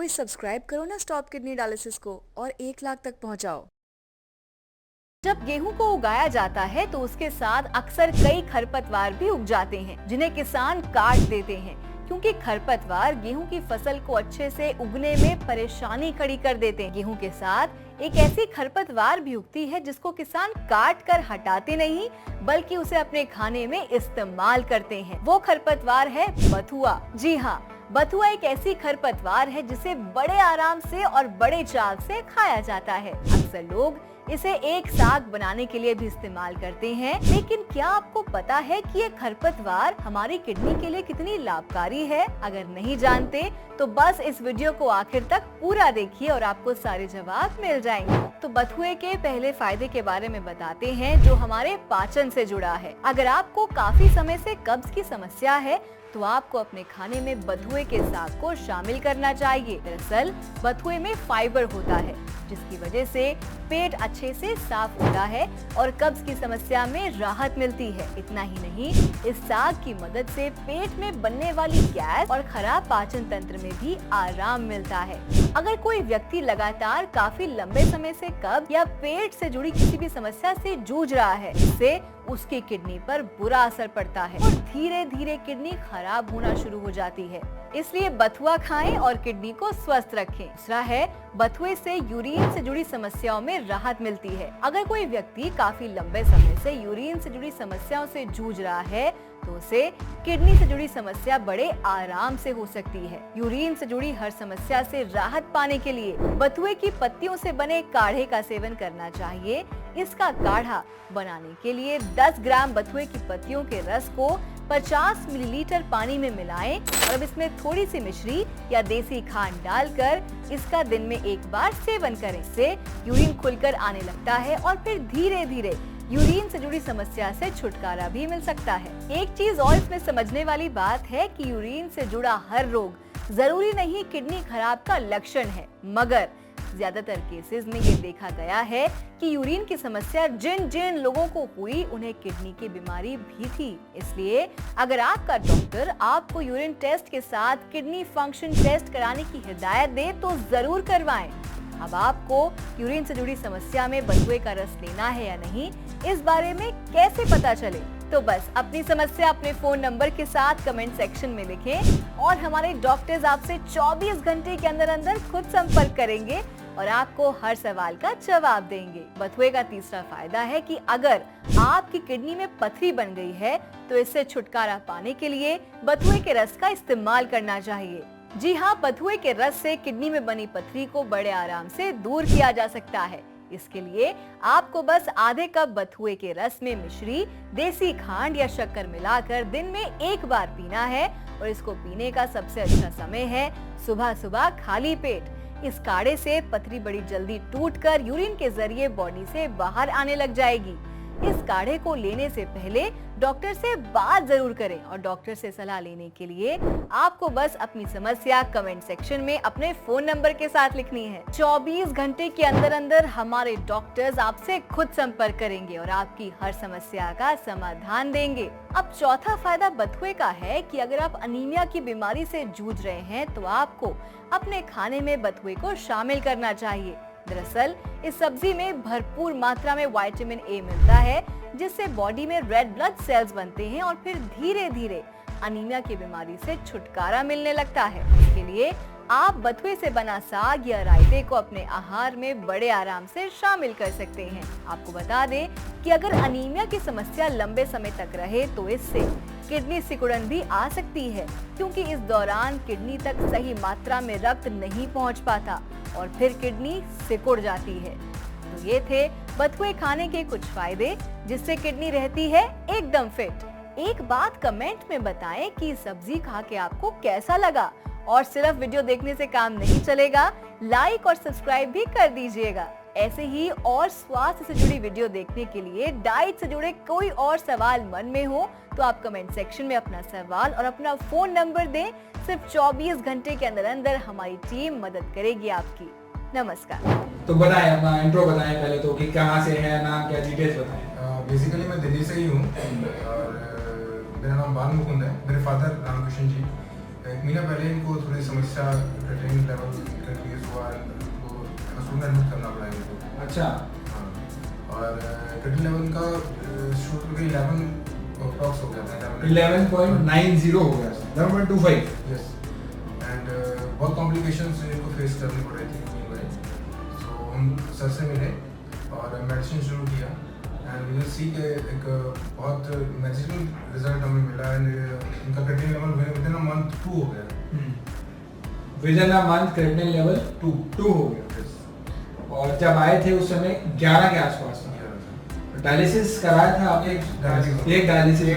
अभी सब्सक्राइब करो ना स्टॉप किडनी डायलिसिस को और 1 लाख तक पहुंचाओ। जब गेहूं को उगाया जाता है तो उसके साथ अक्सर कई खरपतवार भी उग जाते हैं जिन्हें किसान काट देते हैं, क्योंकि खरपतवार गेहूं की फसल को अच्छे से उगने में परेशानी खड़ी कर देते हैं। गेहूं के साथ एक ऐसी खरपतवार भी उगती है जिसको किसान काट कर हटाते नहीं बल्कि उसे अपने खाने में इस्तेमाल करते हैं। वो खरपतवार है बथुआ। जी हाँ, बथुआ एक ऐसी खरपतवार है जिसे बड़े आराम से और बड़े चाव से खाया जाता है। अक्सर लोग इसे एक साग बनाने के लिए भी इस्तेमाल करते हैं, लेकिन क्या आपको पता है कि ये खरपतवार हमारी किडनी के लिए कितनी लाभकारी है? अगर नहीं जानते तो बस इस वीडियो को आखिर तक पूरा देखिए और आपको सारे जवाब मिल जाएंगे। तो बथुए के पहले फायदे के बारे में बताते हैं जो हमारे पाचन से जुड़ा है। अगर आपको काफी समय से कब्ज की समस्या है तो आपको अपने खाने में बथुए के साग को शामिल करना चाहिए। दरअसल बथुए में फाइबर होता है जिसकी वजह से पेट अच्छे से साफ होता है और कब्ज की समस्या में राहत मिलती है। इतना ही नहीं, इस साग की मदद से पेट में बनने वाली गैस और खराब पाचन तंत्र में भी आराम मिलता है। अगर कोई व्यक्ति लगातार काफी लंबे समय से कब्ज या पेट से जुड़ी किसी भी समस्या से जूझ रहा है, इससे उसकी किडनी पर बुरा असर पड़ता है और धीरे धीरे किडनी खराब होना शुरू हो जाती है। इसलिए बथुआ खाएं और किडनी को स्वस्थ रखें। दूसरा है, बथुए से यूरिन से जुड़ी समस्याओं में राहत मिलती है। अगर कोई व्यक्ति काफी लंबे समय से यूरिन से जुड़ी समस्याओं से जूझ रहा है तो उसे किडनी से जुड़ी समस्या बड़े आराम से हो सकती है। यूरिन से जुड़ी हर समस्या से राहत पाने के लिए बथुए की पत्तियों से बने काढ़े का सेवन करना चाहिए। इसका काढ़ा बनाने के लिए 10 ग्राम बथुए की पत्तियों के रस को 50 मिलीलीटर पानी में मिलाएं और अब इसमें थोड़ी सी मिश्री या देसी खांड डालकर इसका दिन में एक बार सेवन करें। इससे यूरिन खुलकर आने लगता है और फिर धीरे धीरे यूरिन से जुड़ी समस्या से छुटकारा भी मिल सकता है। एक चीज और इसमें समझने वाली बात है कि यूरिन से जुड़ा हर रोग जरूरी नहीं किडनी खराब का लक्षण है, मगर ज्यादातर केसेस में ये देखा गया है कि यूरिन की समस्या जिन जिन लोगों को हुई उन्हें किडनी की बीमारी भी थी। इसलिए अगर आपका डॉक्टर आपको यूरिन टेस्ट के साथ किडनी फंक्शन टेस्ट कराने की हिदायत दे तो जरूर करवाएं। अब आपको यूरिन से जुड़ी समस्या में बथुए का रस लेना है या नहीं, इस बारे में कैसे पता चले? तो बस अपनी समस्या अपने फोन नंबर के साथ कमेंट सेक्शन में लिखें और हमारे डॉक्टर्स आपसे 24 घंटे के अंदर अंदर खुद संपर्क करेंगे और आपको हर सवाल का जवाब देंगे। बथुए का तीसरा फायदा है कि अगर आपकी किडनी में पथरी बन गई है तो इससे छुटकारा पाने के लिए बथुए के रस का इस्तेमाल करना चाहिए। जी हाँ, बथुए के रस से किडनी में बनी पथरी को बड़े आराम से दूर किया जा सकता है। इसके लिए आपको बस आधे कप बथुए के रस में मिश्री, देसी खांड या शक्कर मिलाकर दिन में एक बार पीना है और इसको पीने का सबसे अच्छा समय है सुबह सुबह खाली पेट। इस काढ़े से पथरी बड़ी जल्दी टूटकर यूरिन के जरिए बॉडी से बाहर आने लग जाएगी। इस काढ़े को लेने से पहले डॉक्टर से बात जरूर करें और डॉक्टर से सलाह लेने के लिए आपको बस अपनी समस्या कमेंट सेक्शन में अपने फोन नंबर के साथ लिखनी है। 24 घंटे के अंदर अंदर हमारे डॉक्टर्स आपसे खुद संपर्क करेंगे और आपकी हर समस्या का समाधान देंगे। अब चौथा फायदा बथुए का है कि अगर आप अनीमिया की बीमारी से जूझ रहे हैं तो आपको अपने खाने में बथुए को शामिल करना चाहिए। दरअसल इस सब्जी में भरपूर मात्रा में विटामिन ए मिलता है जिससे बॉडी में रेड ब्लड सेल्स बनते हैं और फिर धीरे धीरे अनीमिया की बीमारी से छुटकारा मिलने लगता है। इसके लिए आप बथुए से बना साग या रायते को अपने आहार में बड़े आराम से शामिल कर सकते हैं। आपको बता दें कि अगर अनीमिया की समस्या लंबे समय तक रहे तो इससे किडनी सिकुड़न भी आ सकती है, क्योंकि इस दौरान किडनी तक सही मात्रा में रक्त नहीं पहुंच पाता और फिर किडनी सिकुड़ जाती है। तो ये थे बथुए खाने के कुछ फायदे जिससे किडनी रहती है एकदम फिट। एक बात कमेंट में बताएं कि सब्जी खा के आपको कैसा लगा, और सिर्फ वीडियो देखने से काम नहीं चलेगा, लाइक और सब्सक्राइब भी कर दीजिएगा। ऐसे ही और स्वास्थ्य से जुड़ी वीडियो देखने के लिए डाइट से जुड़े कोई और सवाल मन में हो तो आप कमेंट सेक्शन में अपना सवाल और अपना फोन नंबर दें। सिर्फ 24 घंटे के अंदर अंदर हमारी टीम मदद करेगी आपकी। नमस्कार। तो बताएं, अपना इंट्रो बताएं पहले तो कि कहाँ से है, नाम क्या, डिटेल्स बताएं। बेसिकली मैं दिल्ली से ही हूँ और मेरा नाम बाल मुकुंद है। मेरे फादर रामकृष्ण जी 1 महीना पहले इनको थोड़ी समस्या क्रिएटिनिन लेवल बार वो हॉस्पिटल में एडमिट करना पड़ा मेरे को। अच्छा। हाँ, और क्रिएटिनिन लेवल का शूट करके 11 अप्रॉक्स हो गया था। 11.90 हो गया, 11.25। यस, एंड बहुत कॉम्प्लिकेशंस इनको फेस करनी पड़ रही थी। सो हम सर से मिले और मेडिसिन शुरू किया एंड वी विल सी के एक बहुत मैजिकल रिजल्ट हमें मिला एंड इनका creatinine level within a month 2 हो गया। Within a month creatinine level 2 हो गया। Yes. और जब आए थे उस समय 11 के आसपास था। डायलिसिस कराया था आपने? डायलिसिस। एक डायलिसिस